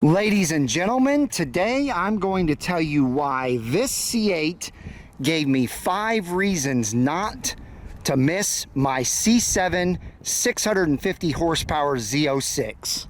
Ladies and gentlemen, today I'm going to tell you why this C8 gave me 5 reasons not to miss my C7 650 horsepower Z06.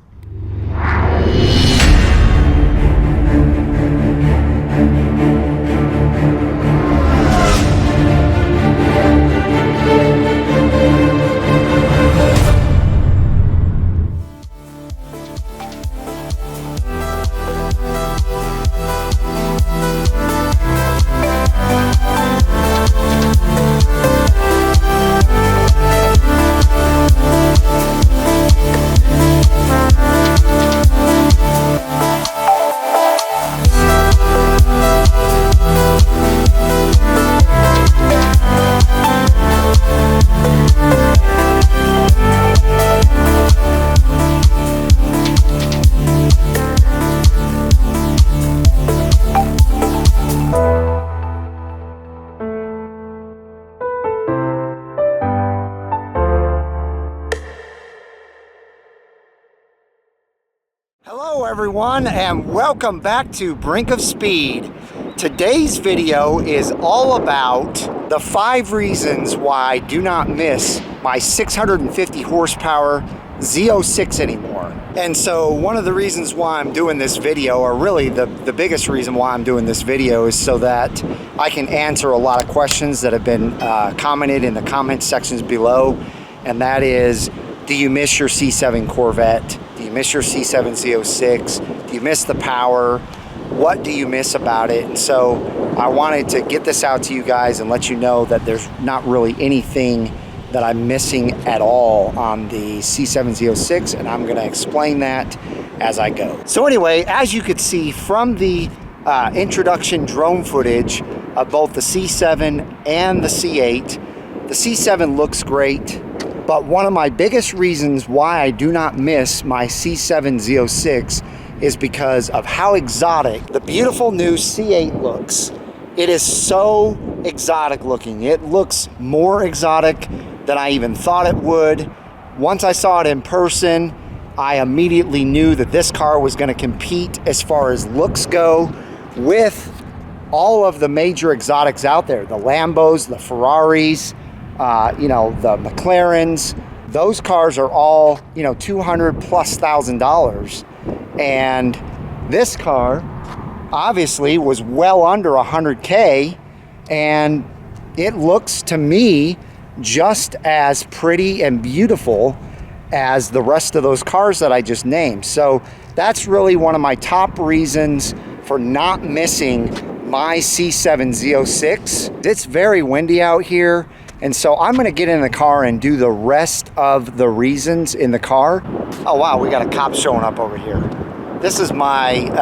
Hello everyone, and welcome back to Brink of Speed. Today's video is all about the 5 reasons why I do not miss my 650 horsepower Z06 anymore. And so one of the reasons why I'm doing this video, or really the biggest reason why I'm doing this video, is so that I can answer a lot of questions that have been commented in the comment sections below. And that is, do you miss your C7 Corvette? Do you miss your C7 Z06? Do you miss the power? What do you miss about it? And so I wanted to get this out to you guys and let you know that there's not really anything that I'm missing at all on the C7 Z06, and I'm gonna explain that as I go. So anyway, as you could see from the introduction drone footage of both the C7 and the C8, the C7 looks great. But one of my biggest reasons why I do not miss my C7 Z06 is because of how exotic the beautiful new C8 looks. It is so exotic looking. It looks more exotic than I even thought it would. Once I saw it in person, I immediately knew that this car was going to compete as far as looks go with all of the major exotics out there. The Lambos, the Ferraris, the McLarens. Those cars are all, $200,000+. And this car obviously was well under 100K, and it looks to me just as pretty and beautiful as the rest of those cars that I just named. So that's really one of my top reasons for not missing my C7 Z06. It's very windy out here, and so I'm gonna get in the car and do the rest of the reasons in the car. Oh wow, we got a cop showing up over here. This is my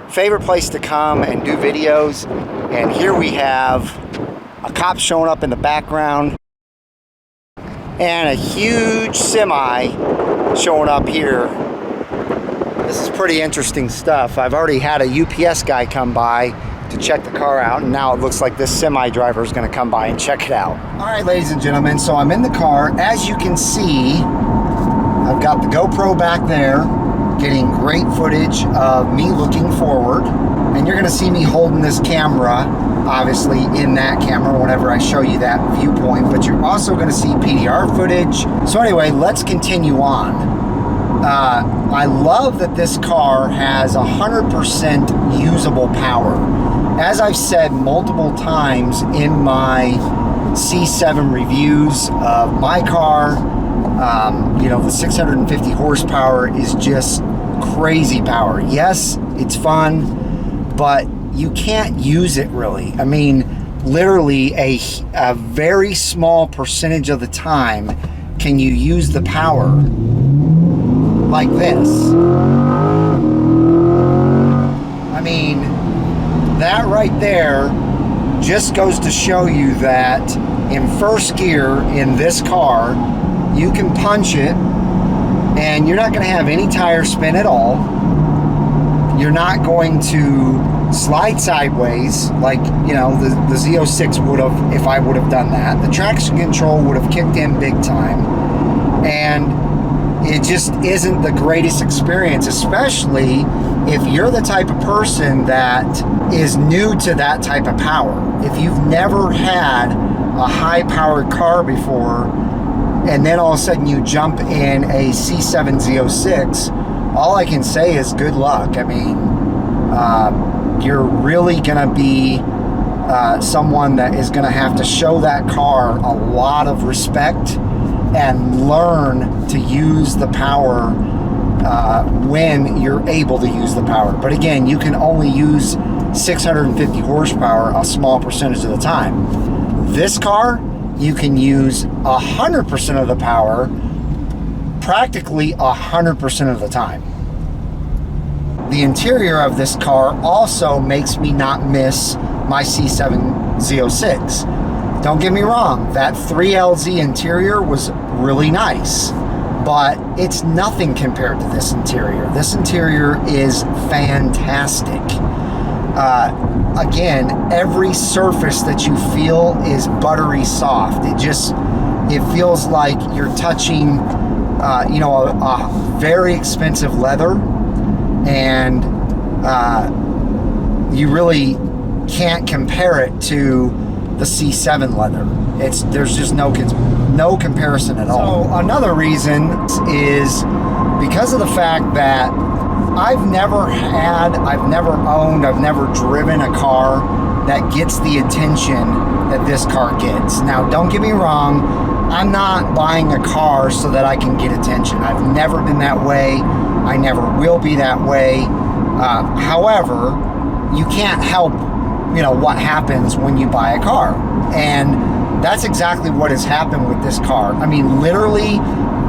favorite place to come and do videos, and here we have a cop showing up in the background and a huge semi showing up here. This is pretty interesting stuff. I've already had a UPS guy come by to check the car out, and now it looks like this semi driver is going to come by and check it out. All right, ladies and gentlemen, so I'm in the car. As you can see, I've got the GoPro back there getting great footage of me looking forward, and you're going to see me holding this camera obviously in that camera whenever I show you that viewpoint, but you're also going to see PDR footage. So anyway, let's continue on. I love that this car has 100% usable power. As I've said multiple times in my C7 reviews of my car, the 650 horsepower is just crazy power. Yes, it's fun, but you can't use it really. I mean, literally a very small percentage of the time can you use the power like this. I mean, that right there just goes to show you that in first gear in this car, you can punch it and you're not going to have any tire spin at all. You're not going to slide sideways like, the Z06 would have if I would have done that. The traction control would have kicked in big time. And it just isn't the greatest experience, especially if you're the type of person that is new to that type of power. If you've never had a high-powered car before, and then all of a sudden you jump in a C7 Z06, all I can say is good luck. I mean, you're really going to be someone that is going to have to show that car a lot of respect and learn to use the power when you're able to use the power. But again, you can only use 650 horsepower a small percentage of the time. This car, you can use 100% of the power practically 100% of the time. The interior of this car also makes me not miss my C7 Z06. Don't get me wrong, that 3LZ interior was really nice, but it's nothing compared to this interior. This interior is fantastic. Again, every surface that you feel is buttery soft. It feels like you're touching a very expensive leather, and you really can't compare it to the C7 leather. There's just no comparison at all. So another reason is because of the fact that I've never owned, I've never driven a car that gets the attention that this car gets. Now, don't get me wrong, I'm not buying a car so that I can get attention. I've never been that way. I never will be that way. However, you can't help, what happens when you buy a car. And that's exactly what has happened with this car. I mean, literally,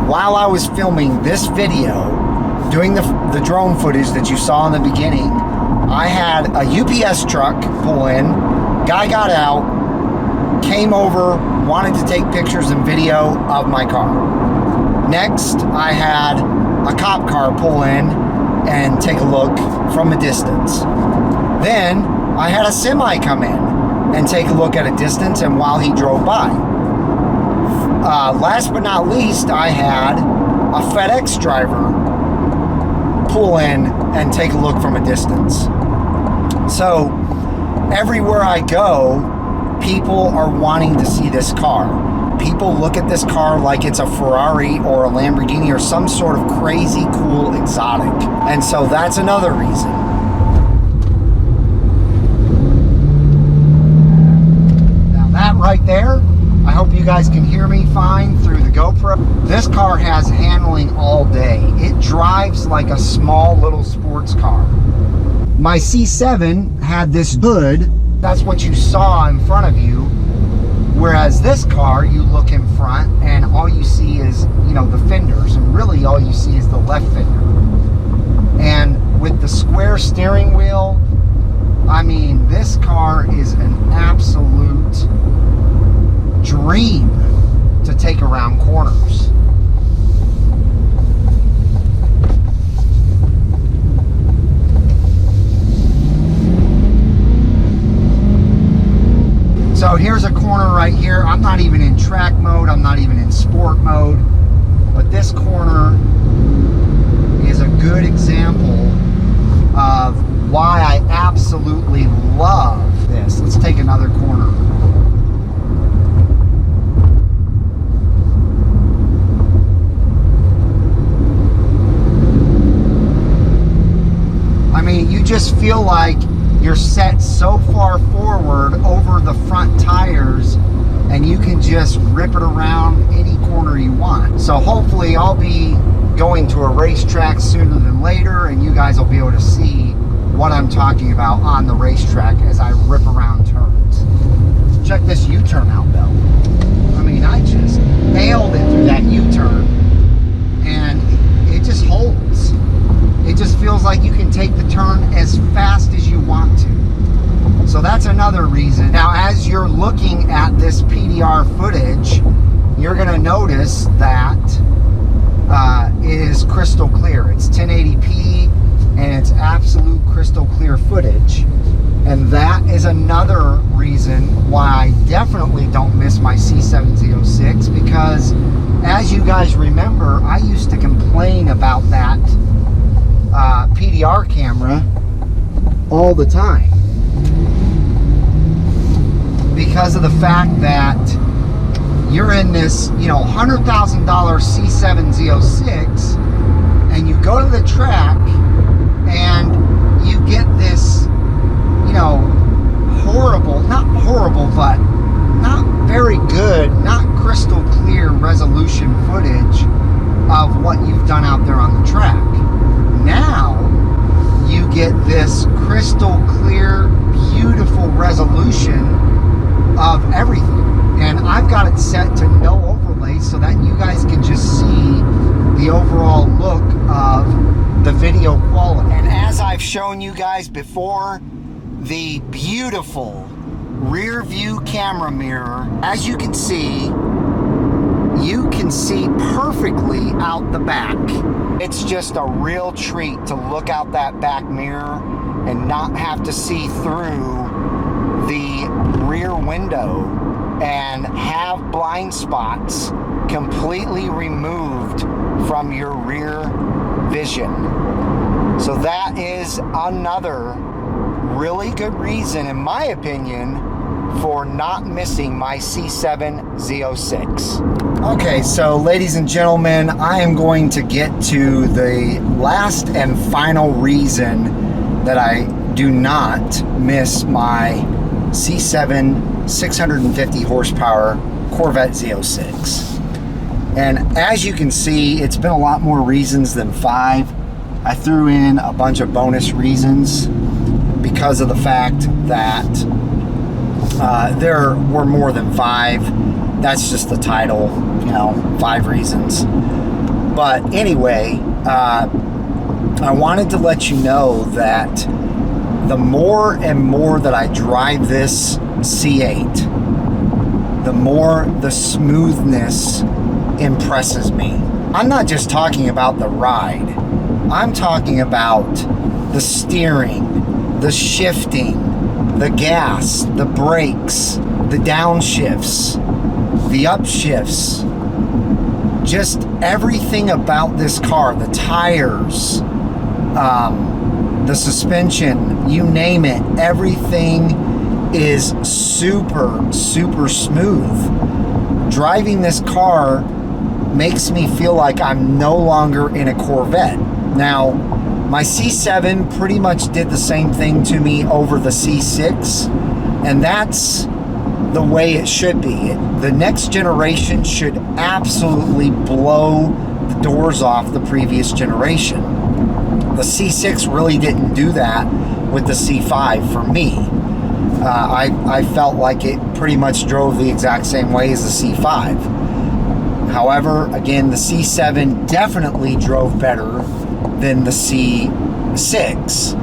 while I was filming this video, doing the drone footage that you saw in the beginning, I had a UPS truck pull in, guy got out, came over, wanted to take pictures and video of my car. Next, I had a cop car pull in and take a look from a distance. Then I had a semi come in and take a look at a distance and while he drove by. Last but not least, I had a FedEx driver pull in and take a look from a distance. So everywhere I go, people are wanting to see this car. People look at this car like it's a Ferrari or a Lamborghini or some sort of crazy cool exotic. And so that's another reason. Now that right there, I hope you guys can hear me fine through the GoPro. This car has handling all day. It drives like a small little sports car. My C7 had this hood. That's what you saw in front of you. Whereas this car, you look in front and all you see is, the fenders, and really all you see is the left fender. And with the square steering wheel, I mean, this car is an absolute dream to take around corners. So here's a corner right here. I'm not even in track mode. I'm not even in sport mode. But this corner is a good example of why I absolutely love this. Let's take another corner. I mean, you just feel like you're set so far forward over the front tires and you can just rip it around any corner you want. So hopefully I'll be going to a racetrack sooner than later and you guys will be able to see what I'm talking about on the racetrack as I rip around turns. Check this U-turn out though. I mean, I just nailed it through that U-turn and it just holds. It just feels like you can take the turn as fast as you want to. So that's another reason. Now, as you're looking at this PDR footage, you're going to notice that it is crystal clear. It's 1080p and it's absolute crystal clear footage. And that is another reason why I definitely don't miss my C7 Z06, because as you guys remember, I used to complain about that PDR camera all the time because of the fact that you're in this, you know, $100,000 C7 Z06, and you go to the track and you get this, you know, horrible, not horrible, but not very good, not crystal clear resolution footage of what you've done out there on the track. Now you get this crystal clear, beautiful resolution of everything. And I've got it set to no overlay so that you guys can just see the overall look of the video quality. And as I've shown you guys before, the beautiful rear view camera mirror, as you can see perfectly out the back. It's just a real treat to look out that back mirror and not have to see through the rear window and have blind spots completely removed from your rear vision. So that is another really good reason, in my opinion, for not missing my C7 Z06. Okay, so ladies and gentlemen, I am going to get to the last and final reason that I do not miss my C7 650 horsepower Corvette Z06. And as you can see, it's been a lot more reasons than 5. I threw in a bunch of bonus reasons because of the fact that there were more than 5. That's just the title, you know, 5 reasons. But anyway, I wanted to let you know that the more and more that I drive this C8, the more the smoothness impresses me. I'm not just talking about the ride. I'm talking about the steering, the shifting, the gas, the brakes, the downshifts, the upshifts, just everything about this car, the tires, the suspension, you name it, everything is super, super smooth. Driving this car makes me feel like I'm no longer in a Corvette. Now, my C7 pretty much did the same thing to me over the C6, and that's the way it should be. The next generation should absolutely blow the doors off the previous generation. The C6 really didn't do that with the C5 for me. I felt like it pretty much drove the exact same way as the C5. However, again, the C7 definitely drove better than the C6.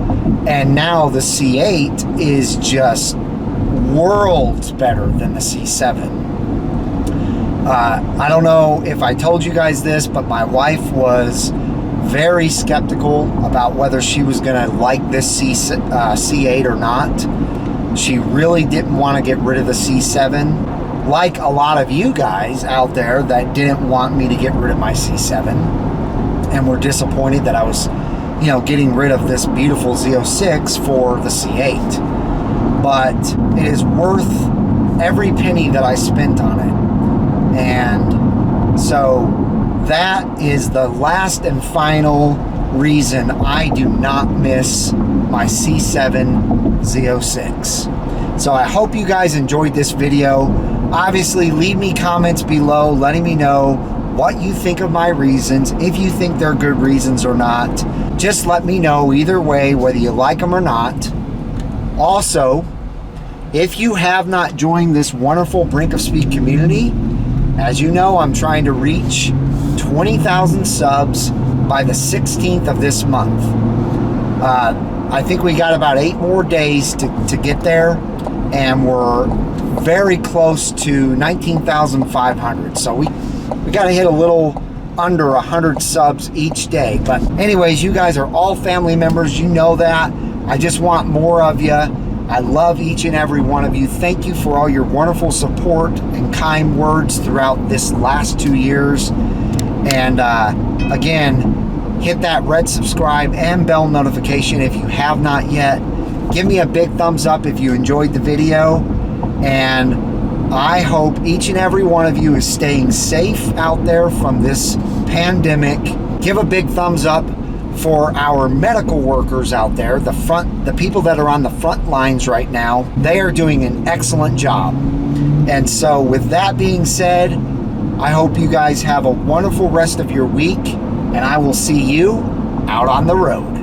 And now the C8 is just worlds better than the C7. I don't know if I told you guys this, but my wife was very skeptical about whether she was going to like this C8 or not. She really didn't want to get rid of the C7, like a lot of you guys out there that didn't want me to get rid of my C7 and were disappointed that I was, you know, getting rid of this beautiful Z06 for the C8. But it is worth every penny that I spent on it. And so that is the last and final reason I do not miss my C7 Z06. So I hope you guys enjoyed this video. Obviously, leave me comments below letting me know what you think of my reasons, if you think they're good reasons or not. Just let me know either way, whether you like them or not. Also, if you have not joined this wonderful Brink of Speed community, as you know, I'm trying to reach 20,000 subs by the 16th of this month. I think we got about 8 more days to get there, and we're very close to 19,500. So we got to hit a little under 100 subs each day. But anyways, you guys are all family members. You know that. I just want more of you. I love each and every one of you. Thank you for all your wonderful support and kind words throughout this last 2 years. And again, hit that red subscribe and bell notification if you have not yet. Give me a big thumbs up if you enjoyed the video. And I hope each and every one of you is staying safe out there from this pandemic. Give a big thumbs up for our medical workers out there, the people that are on the front lines right now. They are doing an excellent job. And so with that being said, I hope you guys have a wonderful rest of your week, and I will see you out on the road.